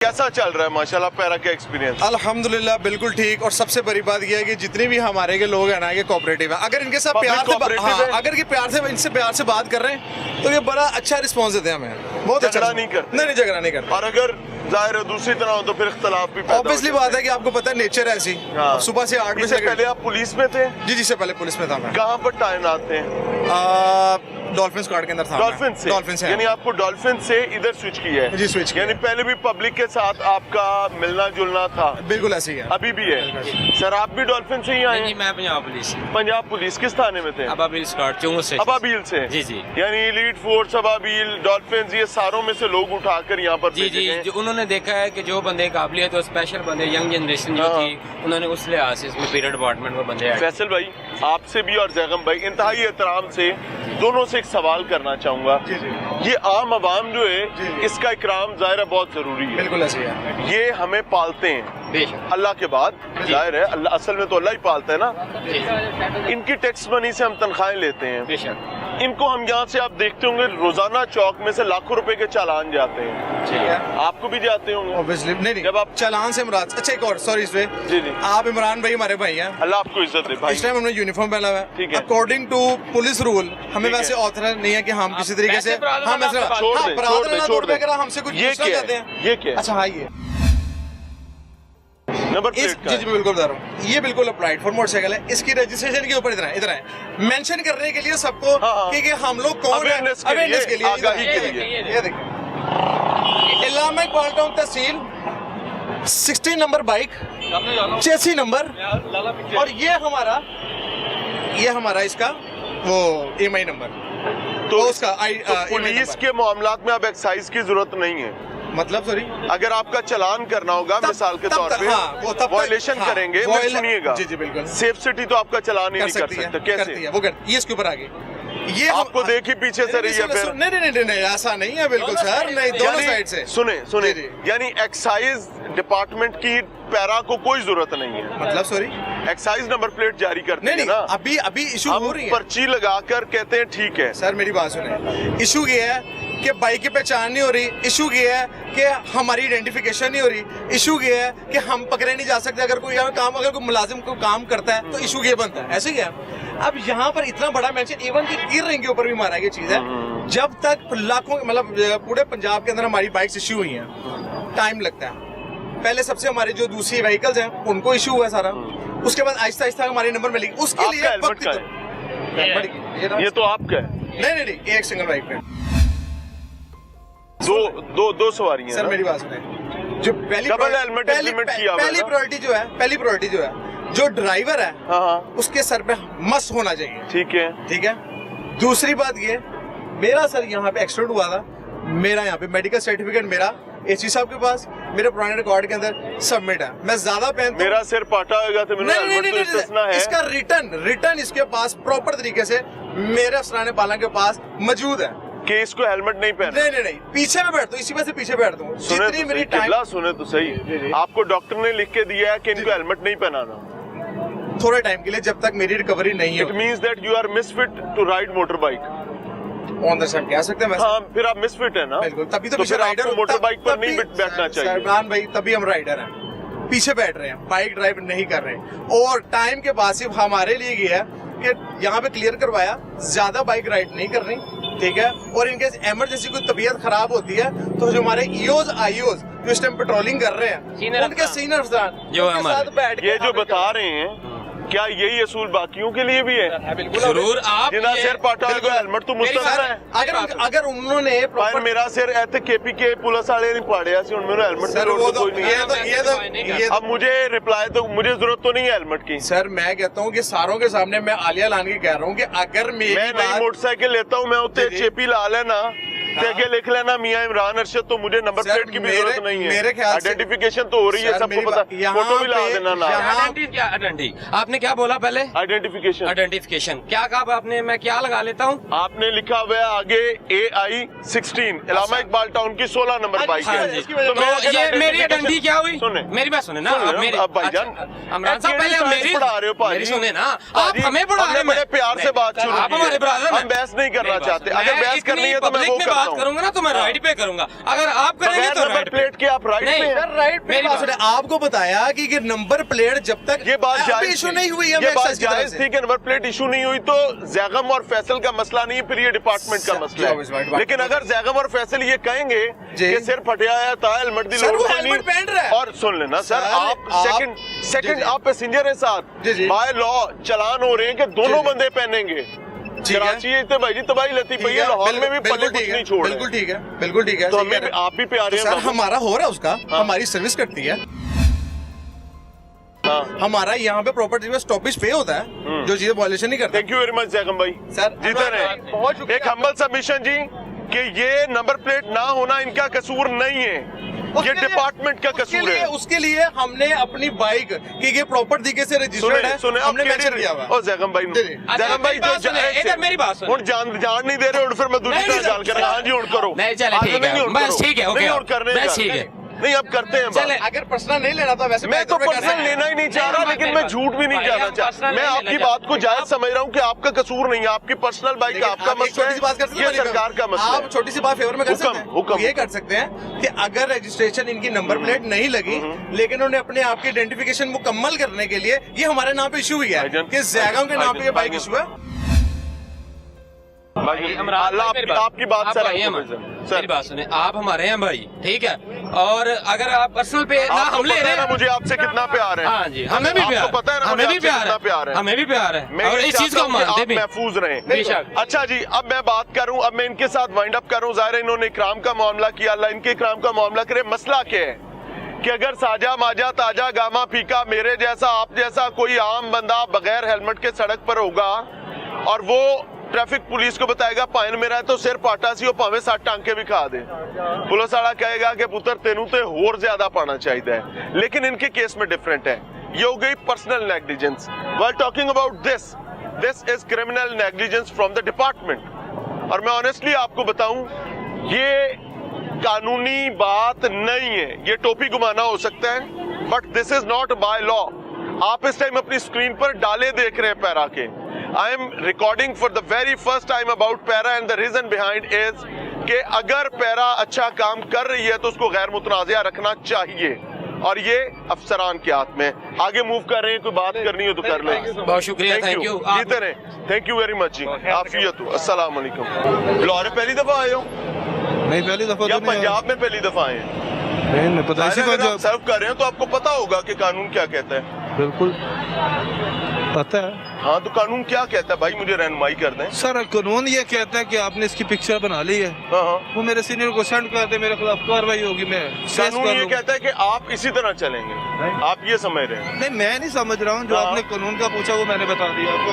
कैसा चल रहा है माशाल्लाह पैरा का एक्सपीरियंस? अल्हम्दुलिल्लाह बिल्कुल ठीक। और सबसे बड़ी बात यह है कि जितने भी हमारे के लोग हैं ना ये कोऑपरेटिव है। अगर इनके साथ प्यार से अगर ये प्यार से इनसे प्यार से बात कर रहे हैं तो ये बड़ा अच्छा रिस्पॉन्स देते हैं हमें। बहुत अच्छा। झगड़ा नहीं करते? नहीं झगड़ा नहीं करते। और अगर जाहिर है दूसरी तरह हो तो फिर इख्तलाफ भी पैदा हो ऑब्वियसली बात है कि आपको पता है नेचर ऐसी। सुबह से 8 बजे पहले आप पुलिस में थे? जी जी से पहले पुलिस में था मैं। कहाँ पर तैनात थे? डॉल्फिन स्क्वाड के अंदर था। डॉल्फिन से यानी आपको डॉल्फिन से इधर स्विच किया है? जी स्विच यानी पहले भी पब्लिक के साथ आपका मिलना जुलना था? बिल्कुल ऐसे ही है, अभी भी है। सर आप भी डॉल्फिन से ही आए? नहीं, मैं पंजाब पुलिस। पंजाब पुलिस किस थाने में थे? अबाबील स्क्वाड चुंगू से। अबाबील से? जी जी। यानी एलीट फोर्स अबाबील डॉल्फिन ये सारों में से लोग उठाकर यहाँ पर जी जी जो उन्होंने देखा है कि जो बंदे काबिलियत और स्पेशल बंदे यंग जनरेशन जो थी उन्होंने उस लिहाज से इसमें पीरियड डिपार्टमेंट में बंदे आए। फैसल भाई आपसे भी और जैगम भाई इंतहाई एहतराम से दोनों से एक सवाल करना चाहूंगा। ये आम आवाम जो है इसका इकराम जाहिर है बहुत जरूरी है। बिल्कुल ऐसे है। ये हमें पालते हैं अल्लाह के बाद, जाहिर है अल्लाह असल में तो अल्लाह ही पालता है ना। इनकी टैक्स मनी से हम तनख्वाहें लेते हैं। इनको हम यहाँ से आप देखते होंगे रोजाना चौक में से लाखों रुपए के चालान जाते हैं। आपको भी जाते होंगे ऑब्वियसली। नहीं जब आप चालान से इमरान। अच्छा एक और सॉरी इस पे जी जी आप इमरान भाई हमारे भाई हैं, अल्लाह आपको इज्जत दे भाई। इस टाइम हमने यूनिफॉर्म पहना हुआ ठीक है। है। अकॉर्डिंग टू पुलिस रूल हमें वैसे ऑथराइज नहीं है कि हम किसी तरीके से हम ऐसे छोड़ दे हमसे कुछ ये पूछना क्या चाहते है? हैं। ये क्या है? अच्छा हाँ ये नंबर इस प्लेट का जी जी मैं बिल्कुल बता रहा हूँ। ये बिल्कुल अप्लाइड फॉर मोटरसाइकिल है। इसकी रजिस्ट्रेशन के ऊपर इधर है मेंशन करने के लिए सबको कि हम लोग कौन है, अवेयरनेस के लिए, आगाही के लिए। ये देखिए इलामा इकबाल टाउन तहसील 16 नंबर बाइक चेसी नंबर। और ये हमारा इसका वो EMI नंबर तो उसका पुलिस के मामलात में अब एक्साइज की जरूरत नहीं है। मतलब सॉरी अगर आपका चालान करना होगा मिसाल के तौर पे वायलेशन करेंगे सुनिएगा जी जी बिल्कुल सेफ सिटी तो आपका चालान ही नहीं कर सकता। कैसे? वो करती है इसके ऊपर आगे ये आपको देखी पीछे से रही है फिर? नहीं ऐसा नहीं है बिल्कुल सर। नहीं दोनों साइड से सुने यानी एक्साइज डिपार्टमेंट की पैरा को कोई जरूरत नहीं है। मतलब सॉरी एक्साइज नंबर प्लेट जारी करते हैं ना। अभी इशू हो रही है। पर्ची लगाकर कहते हैं ठीक है। सर मेरी बात सुने। इशू ये है कि बाइक की पहचान नहीं हो रही। इशू ये है कि हमारी आइडेंटिफिकेशन नहीं हो रही। इशू ये है कि हम पकड़े नहीं जा सकते अगर कोई मुलाजिम को काम करता है तो इशू ये बनता है। ऐसे ही है। अब यहाँ पर इतना बड़ा मेंशन इवन की गिर रिंग के ऊपर भी मारा ये चीज है। जब तक लाखों मतलब पूरे पंजाब के अंदर हमारी बाइक्स इश्यू हुई हैं टाइम लगता है। पहले सबसे हमारे जो दूसरी व्हीकल्स हैं उनको इशू हुआ सारा। उसके बाद आहिस्ता आहिस्ता हमारे नंबर मिलेगी। उसके लिए ये तो आपका है? नहीं एक सिंगल बाइक पे दो सवारियां। सर मेरी बात सुने। जो डबल हेलमेट इम्प्लीमेंट किया हुआ है। पहली प्रायोरिटी जो है जो ड्राइवर है उसके सर पे मस्त होना चाहिए। ठीक है। दूसरी बात ये मेरा सर यहाँ पे एक्सीडेंट हुआ था। मेरा यहाँ पे मेडिकल सर्टिफिकेट मेरा एसी साहब के पास मेरे पुराने रिकॉर्ड के अंदर सबमिट है। मैं ज्यादा पहनता मेरा सिर पाटा होगा तो मेरा हेलमेट तो है। इसका रिटर्न इसके पास प्रॉपर तरीके से मेरे अफसराने पाला के पास मौजूद है कि इसको हेलमेट नहीं पहना। नहीं पीछे में बैठता हूँ। इसी वजह से पीछे बैठता हूँ। जितनी मेरी टाइम सुने तो सही आपको डॉक्टर ने लिख के दिया है कि इनको हेलमेट नहीं पहनाना थोड़े टाइम के लिए जब तक मेरी रिकवरी नहीं है। It means that you are misfit to ride motor bike on the stand कह सकते हैं। हाँ फिर आप मिसफिट है ना। बिल्कुल तभी तो फिर आपको मोटर बाइक पर नहीं बैठना चाहिए। इमरान भाई तभी हम राइडर हैं। पीछे बैठ रहे हैं बाइक ड्राइव नहीं कर रहे। और टाइम के बाद सिर्फ हमारे लिए ये है कि यहाँ पे क्लियर करवाया ज्यादा बाइक राइड नहीं करनी। ठीक है। और इनके इमरजेंसी कोई तबीयत खराब होती है तो जो हमारे ईओज आईओज जो इस टाइम पेट्रोलिंग कर रहे हैं उनके सीनियर अफसरान जो साथ बैठ ये जो बता रहे हैं क्या यही असूल बाकियों के लिए भी है? जरूर। आप जिना सिर पाटा हेलमेट तो मुस्तफा है। अगर उन्होंने मेरा सिर ऐसे केपी के पुलिस वाले नहीं पाड़िया सी मेरा हेलमेट कोई नहीं है। अब मुझे रिप्लाई तो मुझे जरूरत तो नहीं है हेलमेट की। सर मैं कहता हूँ कि सारों के सामने मैं आलिया लान के कह रहा हूँ कि अगर मैं नई मोटरसाइकिल लेता हूँ मैं उत्ते चेपी ला लेना आगे लिख लेना मियां इमरान अरशद तो मुझे नंबर प्लेट की भी जरूरत नहीं है। मेरे ख्याल से आइडेंटिफिकेशन तो हो रही है सबको पता। फोटो भी ला देना ना। आपने क्या बोला पहले? आइडेंटिफिकेशन क्या कहा आपने? मैं क्या लगा लेता हूँ? आपने लिखा हुआ है आगे AI-16 इलामा इकबाल टाउन की 16 नंबर बाइक है। तो ये मेरी आइडेंटिटी क्या हुई? मेरी बात सुने ना। अब भाईजान इमरान साहब पहले मेरी पढ़ा रहे हो भाई। सुने ना आप हमें पढ़ा रहे हैं। बड़े प्यार से बात शुरू आप हमारे ब्रदर हैं। हम बहस नहीं करना चाहते। अगर बहस करनी है तो मैं वो बात करूंगा ना तो मैं राइट पे करूंगा, अगर आप करेंगे बगैर तो नंबर राइट प्लेट के आप राइट नहीं, पे हैं। सर राइट पे मेरी बात बात- सुने, आपको बताया कि ये नंबर प्लेट जब तक ये बात जायज इशू थी। नहीं हुई है, ये हमें बात एक्साइज की तरफ जायज से। थी कि नंबर प्लेट इशू नहीं हुई तो जैगम और फैसल का मसला नहीं है, फिर ये डिपार्टमेंट का मसला है। लेकिन अगर जैगम और फैसल ये कहेंगे जी। कि सिर फटिया है था हेलमेट दी सर, लोड वो कोई हेलमेट नहीं। पहन रहा है। और सुन लेना सर, सर, आप सेकंड जी। आप पैसेंजर है साथ, जी, जी। बाय लॉ चलान हो रहे हैं कि दोनों जी। बंदे पहनेंगे। ठीक है। कराची है तो भाई जी तबाही लती ठीक पई है, है, लाहौर में भी बिल्कुल पल्ले ठीक कुछ है, नहीं छोड़ बिल्कुल ठीक है, बिल्कुल ठीक है। तो सही हमें कह रहे हैं। आप भी प्यारे तो हैं सर बाबू। हमारा हो रहा है उसका, हाँ। हमारी सर्विस करती है, हाँ। हमारा यहाँ पे प्रॉपर्टी में स्टॉपेज पे होता है, जो चीजें वॉल्यूशन नहीं करता। Thank you very much Zaigham भाई, सर जीते बहुत रहे। शुक्रिया। एक हम्बल सबमिशन जी कि ये नंबर प्लेट ना होना इनका कसूर नहीं है, ये उसके लिए- डिपार्टमेंट का कसूर है। उसके लिए हमने अपनी बाइक की ये प्रॉपर तरीके से रजिस्टर्ड है, सुने हमने मेंशन किया हुआ है। ओ जैगम भाई जी, जी। जैगम भाई जो इधर मेरी बात सुनो। हुन जान नहीं दे रहे, हुन फिर मैं दूसरी नहीं, तरह जान कर हां जी हुन करो। नहीं, चले, आगे ठीक है, नहीं, हुन बस करो। ठीक है, ओके, नहीं, हुन करने बस का। ठीक है। नहीं अब करते हैं बात। चले। अगर पर्सनल नहीं लेना था वैसे मैं तो पे कर पर्सनल सकते हैं। लेना ही नहीं चाह रहा, नहीं, लेकिन मेरी मैं बात- झूठ भी नहीं भाई, कहना हम चाह पर्सनल मैं नहीं आपकी लेना बात को चाहते। जायज आप- समझ रहा हूँ कि आपका कसूर नहीं है, आपकी पर्सनल बाइक लेकिन आपका आप एक मसला छोटी सी बात कर है, सकते ये हैं, सरकार का मसला आप है। छोटी सी बात फेवर में कर हुक्म, सकते हैं, हुक्म। ये कर सकते हैं कि अगर रजिस्ट्रेशन इनकी नंबर प्लेट नहीं लगी, लेकिन उन्होंने अपने आप की आइडेंटिफिकेशन मुकम्मल करने के लिए ये हमारे नाम पे इशू हुई है भाईजान, कि जैगम के नाम पे ये बाइक भाईजान। इशू है। भाई, इमरान अल्लाह भाई, मेरी आपकी बात आप सर भाई हैं आपको हमारे। सर मेरी बात सुने, आप हमारे हैं भाई, ठीक है, और अगर आप पर्सनल पे ना आपको हम ले पता रहे है ना हैं, मुझे आपसे कितना प्यार है। हाँ जी, हमें भी आपको प्यार, पता है ना हमें मुझे भी आपसे प्यार कितना प्यार है, है। हमें भी प्यार है, मैं और ये इस चीज चाहता को हूं कि मानते आप भी। महफूज रहें। बेशक। अच्छा जी, अब मैं बात करूं, अब मैं इनके साथ वाइंड अप करूं। जाहिर है इन्होंने इकराम का मामला किया, अल्लाह इनके इकराम का मामला करे। मसला क्या है कि अगर साजा माजा ताजा गामा फीका मेरे जैसा आप जैसा कोई आम बंदा बगैर हेलमेट के सड़क पर होगा और वो ट्रैफिक पुलिस को बताएगा पाइन मेरा है तो सिर पाटा सी भावे 7 टांके भी खा दे, पुलिस वाला कहेगा कि पुत्र तेनू ते होर ज्यादा पाना चाहिए है। लेकिन इनके केस में डिफरेंट है, ये हो गई personal negligence. Well talking about this is criminal negligence from the department. और मैं ऑनेस्टली आपको बताऊं, ये कानूनी बात नहीं है, ये टोपी घुमाना हो सकता है, but this is not by law. आप इस टाइम अपनी स्क्रीन पर डाले देख रहे हैं पैरा के। I am recording for the very first time about para and the reason behind is कि अगर पैरा अच्छा काम कर रही है तो उसको गैर मुतनाज़िया रखना चाहिए, और ये अफसरान के हाथ में। आगे मूव कर रहे हैं, कोई बात करनी हो तो कर लें। बहुत शुक्रिया, थैंक यू। जीते रहे, थैंक यू वेरी मच जी। आफियत हो, अस्सलाम वालेकुम। लाहौर पहली दफा आए हो नहीं, पहली दफा या तो नहीं आया। पंजाब में पहली दफा आए हैं? नहीं पता, इसी अगर आप पंजाब सर्व कर रहे हैं तो आपको पता होगा कि कानून क्या कहता है। बिल्कुल पता है हाँ, तो कानून क्या कहता है भाई, मुझे रहनुमाई कर दें। सर। कानून ये कहता है कि आपने इसकी पिक्चर बना ली है, हाँ हाँ, वो मेरे सीनियर को सेंड कर दे, मेरे खिलाफ कार्रवाई होगी, मैं केस कानून कर ये लूंगा। कहता है कि आप इसी तरह चलेंगे, आप ये समझ रहे हैं। नहीं, मैं नहीं समझ रहा हूँ, जो हाँ। आपने कानून का पूछा वो मैंने बता दिया आपको।